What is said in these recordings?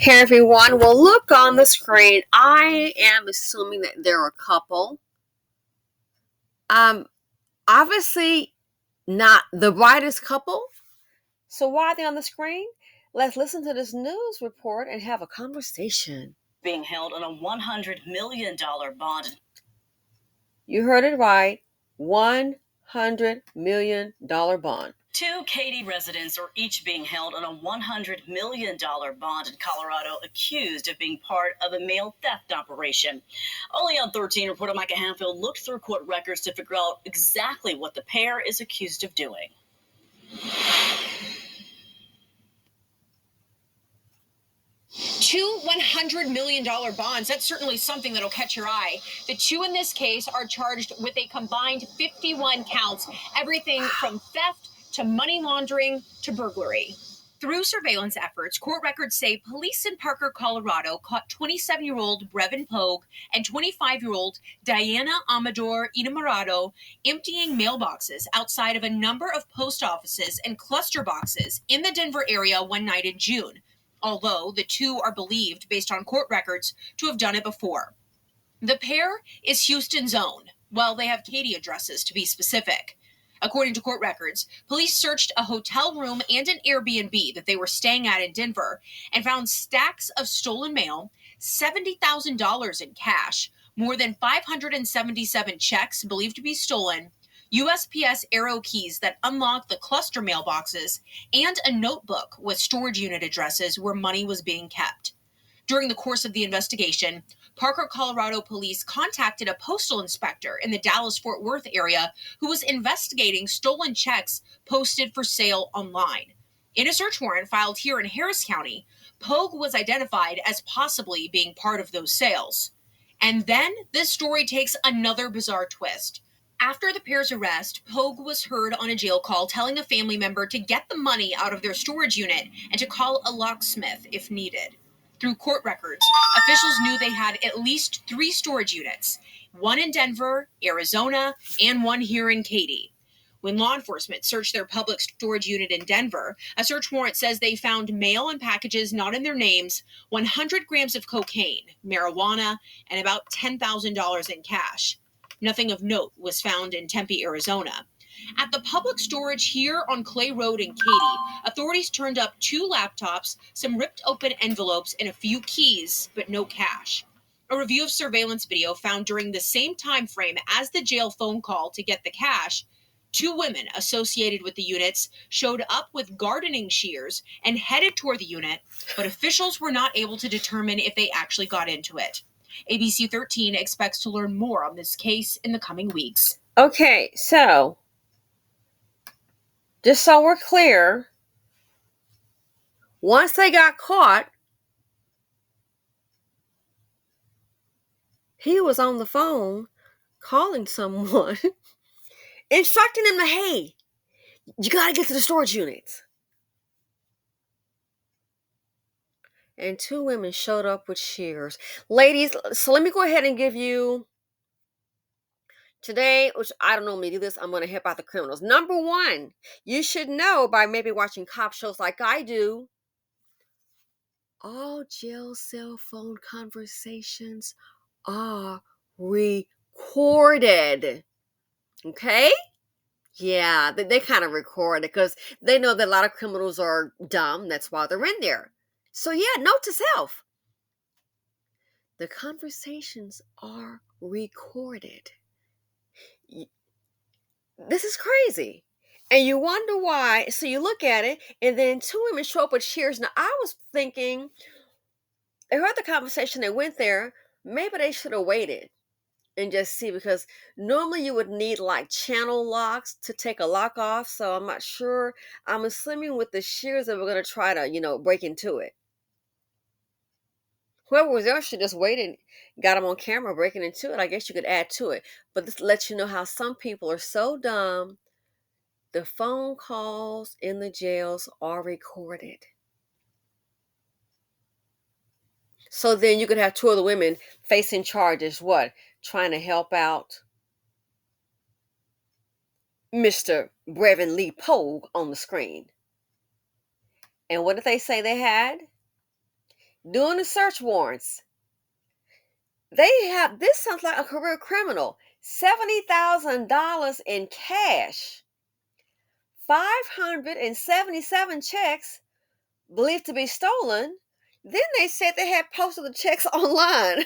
Hey everyone, well look on the screen. I am assuming that they're a couple. Obviously not the brightest couple. So why are they on the screen? Let's listen to this news report and have a conversation. Being held on a $100 million bond. You heard it right. $100 million bond. Two Katy residents are each being held on a $100 million bond in Colorado, accused of being part of a mail theft operation. Only on 13, reporter Micah Hanfield looked through court records to figure out exactly what the pair is accused of doing. Two $100 million bonds, that's certainly something that'll catch your eye. The two in this case are charged with a combined 51 counts, everything from theft to money laundering to burglary. Through surveillance efforts, court records say police in Parker, Colorado caught 27-year-old Brevin Pogue and 25-year-old Diana Amador Inamorado emptying mailboxes outside of a number of post offices and cluster boxes in the Denver area one night in June, although the two are believed, based on court records, to have done it before. The pair is Houston's own, while they have Katy addresses, to be specific. According to court records, police searched a hotel room and an Airbnb that they were staying at in Denver and found stacks of stolen mail, $70,000 in cash, more than 577 checks believed to be stolen, USPS Arrow keys that unlocked the cluster mailboxes, and a notebook with storage unit addresses where money was being kept. During the course of the investigation, Parker, Colorado police contacted a postal inspector in the Dallas-Fort Worth area who was investigating stolen checks posted for sale online. In a search warrant filed here in Harris County, Pogue was identified as possibly being part of those sales. And then this story takes another bizarre twist. After the pair's arrest, Pogue was heard on a jail call telling a family member to get the money out of their storage unit and to call a locksmith if needed. Through court records, officials knew they had at least 3 storage units, one in Denver, Arizona, and one here in Katy. When law enforcement searched their public storage unit in Denver, a search warrant says they found mail and packages not in their names, 100 grams of cocaine, marijuana, and about $10,000 in cash. Nothing of note was found in Tempe, Arizona. At the public storage here on Clay Road in Katy, authorities turned up 2 laptops, some ripped open envelopes, and a few keys, but no cash. A review of surveillance video found during the same time frame as the jail phone call to get the cash, 2 women associated with the units showed up with gardening shears and headed toward the unit, but officials were not able to determine if they actually got into it. ABC 13 expects to learn more on this case in the coming weeks. Okay, so just so we're clear, once they got caught, he was on the phone calling someone, instructing them to, hey, you got to get to the storage units. And 2 women showed up with shears. Ladies, so let me go ahead and give you today, which I don't normally do this, I'm going to help out the criminals. Number 1, you should know by maybe watching cop shows like I do, all jail cell phone conversations are recorded. Okay? Yeah, they kind of record it because they know that a lot of criminals are dumb. That's why they're in there. So yeah, note to self. The conversations are recorded. This is crazy. And you wonder why. So you look at it, and then 2 women show up with shears. Now, I was thinking, they heard the conversation, they went there. Maybe they should have waited and just see, because normally you would need like channel locks to take a lock off. So I'm not sure. I'm assuming with the shears that we're going to try to, break into it. Whoever was there should just wait and got them on camera breaking into it. I guess you could add to it. But this lets you know how some people are so dumb. The phone calls in the jails are recorded. So then you could have 2 of the women facing charges, what? Trying to help out Mr. Brevin Lee Pogue on the screen. And what did they say they had? doing the search warrants. They have, this sounds like a career criminal. $70,000 in cash, 577 checks believed to be stolen. Then they said they had posted the checks online.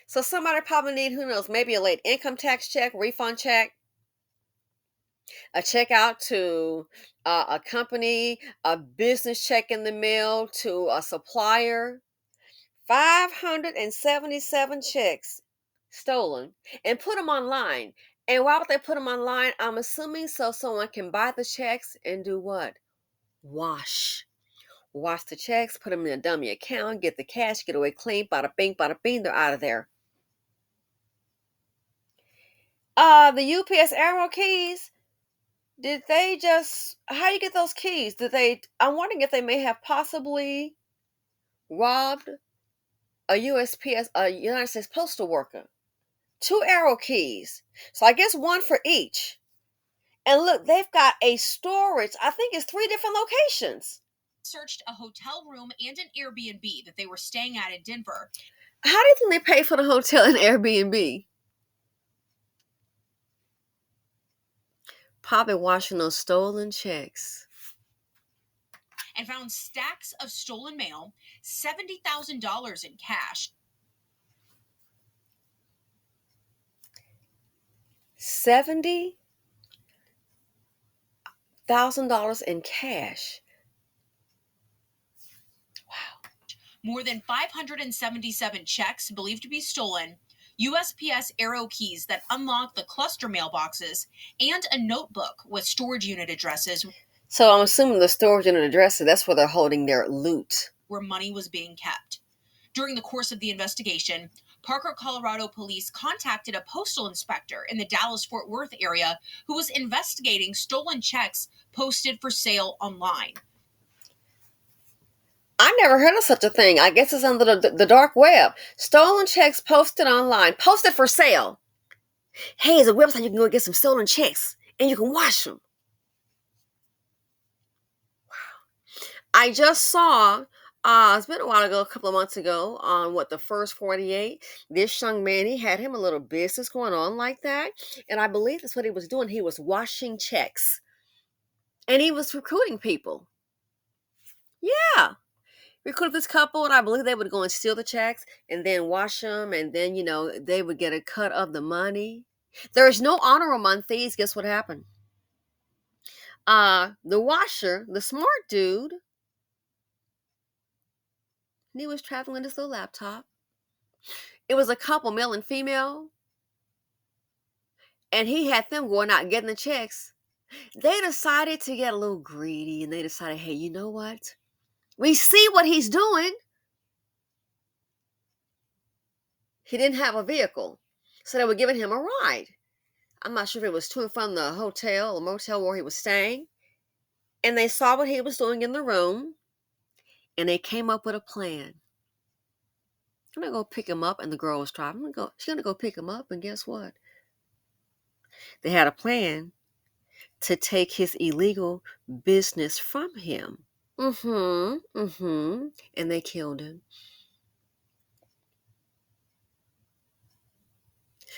So somebody probably need, who knows, maybe a late income tax check, refund check, a check out to a company, a business check in the mail to a supplier. 577 checks stolen and put them online. And why would they put them online? I'm assuming so someone can buy the checks and do what? Wash the checks, put them in a dummy account, get the cash, get away clean, bada bing, they're out of there. The UPS arrow keys, did they just, how do you get those keys? I'm wondering if they may have possibly robbed a USPS, a United States postal worker. 2 arrow keys. So I guess one for each. And look, they've got a storage. I think it's 3 different locations. Searched a hotel room and an Airbnb that they were staying at in Denver. How do you think they paid for the hotel and Airbnb? Probably washing those stolen checks. And found stacks of stolen mail, $70,000 in cash. $70,000 in cash. Wow. More than 577 checks believed to be stolen, USPS arrow keys that unlock the cluster mailboxes, and a notebook with storage unit addresses. So I'm assuming the storage unit addresses, that's where they're holding their loot. Where money was being kept. During the course of the investigation, Parker, Colorado police contacted a postal inspector in the Dallas-Fort Worth area who was investigating stolen checks posted for sale online. I never heard of such a thing. I guess it's under the dark web. Stolen checks posted online, posted for sale. Hey, it's a website you can go get some stolen checks and you can wash them. Wow. I just saw, it's been a while ago, a couple of months ago, on the First 48. This young man, he had him a little business going on like that. And I believe that's what he was doing. He was washing checks. And he was recruiting people. Yeah. Recruited this couple, and I believe they would go and steal the checks and then wash them, and then, they would get a cut of the money. There is no honor among thieves. Guess what happened? The washer, the smart dude, he was traveling with his little laptop. It was a couple, male and female, and he had them going out and getting the checks. They decided to get a little greedy, and they decided, hey, you know what? We see what he's doing. He didn't have a vehicle, so they were giving him a ride. I'm not sure if it was to and from the hotel or motel where he was staying. And they saw what he was doing in the room, and they came up with a plan. I'm going to go pick him up, and the girl was driving. She's going to go pick him up, and guess what? They had a plan to take his illegal business from him. And they killed him.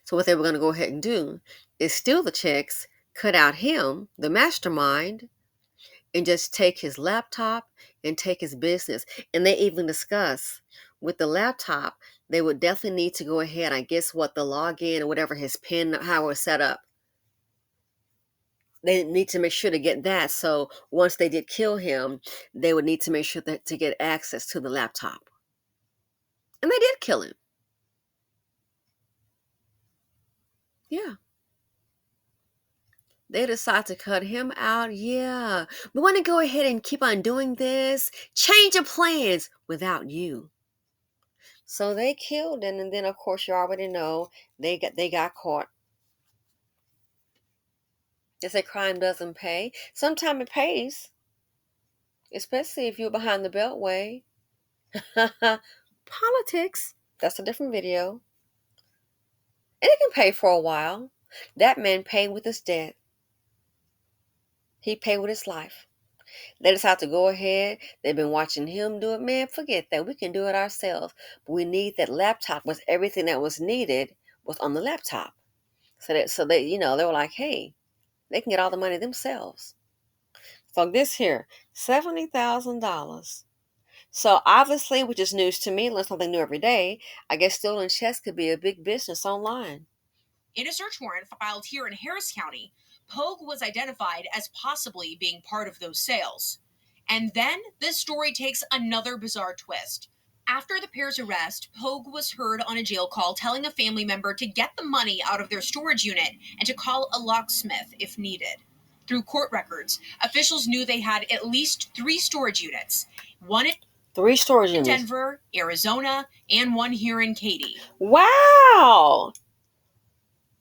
So what they were going to go ahead and do is steal the checks, cut out him, the mastermind, and just take his laptop and take his business. And they even discuss with the laptop, they would definitely need to go ahead, I guess the login or whatever, his PIN, how it was set up. They need to make sure to get that. So once they did kill him, they would need to make sure that to get access to the laptop. And they did kill him. Yeah. They decide to cut him out. Yeah. We want to go ahead and keep on doing this. Change of plans without you. So they killed him, and then of course you already know they got caught. They say crime doesn't pay. Sometimes it pays. Especially if you're behind the beltway. Politics. That's a different video. And it can pay for a while. That man paid with his debt. He paid with his life. They decide to go ahead. They've been watching him do it. Man, forget that. We can do it ourselves. But we need that laptop with everything that was needed was on the laptop. So they, they were like, hey, they can get all the money themselves. So this here, $70,000. So obviously, which is news to me, learn something new every day. I guess stolen checks could be a big business online. In a search warrant filed here in Harris County, Pogue was identified as possibly being part of those sales. And then this story takes another bizarre twist. After the pair's arrest, Pogue was heard on a jail call telling a family member to get the money out of their storage unit and to call a locksmith if needed. Through court records, officials knew they had at least 3 storage units, one in 3 storage units. Denver, Arizona, and one here in Katy. Wow!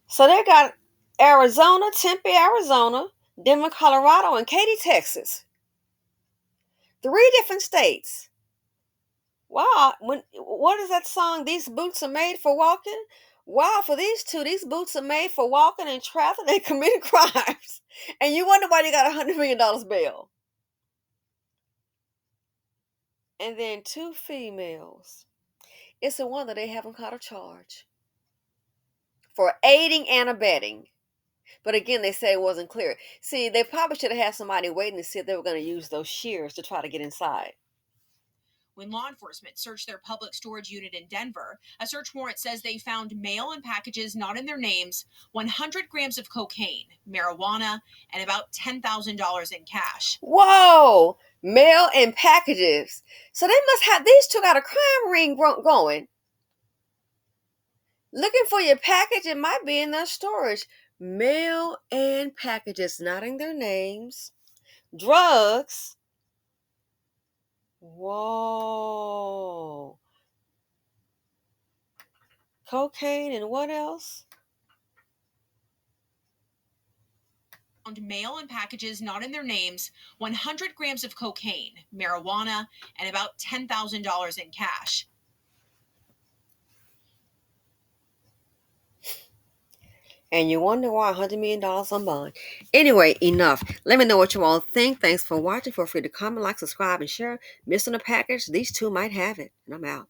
So they got Arizona, Tempe, Arizona, Denver, Colorado, and Katy, Texas. 3 different states. Wow, what is that song? These boots are made for walking. Wow, for these 2, these boots are made for walking and traveling and committing crimes. And you wonder why they got $100 million bail. And then 2 females. It's a wonder they haven't caught a charge for aiding and abetting. But again, they say it wasn't clear. See, they probably should have had somebody waiting to see if they were going to use those shears to try to get inside. When law enforcement searched their public storage unit in Denver, a search warrant says they found mail and packages not in their names, 100 grams of cocaine, marijuana, and about $10,000 in cash. Whoa! Mail and packages. So they must have, these 2 got a crime ring going. Looking for your package, it might be in their storage. Mail and packages, not in their names. Drugs. Whoa. Cocaine and what else? Found mail and packages not in their names, 100 grams of cocaine, marijuana, and about $10,000 in cash. And you wonder why $100 million on bond. Anyway, enough. Let me know what you all think. Thanks for watching. Feel free to comment, like, subscribe, and share. Missing a package? These 2 might have it. And I'm out.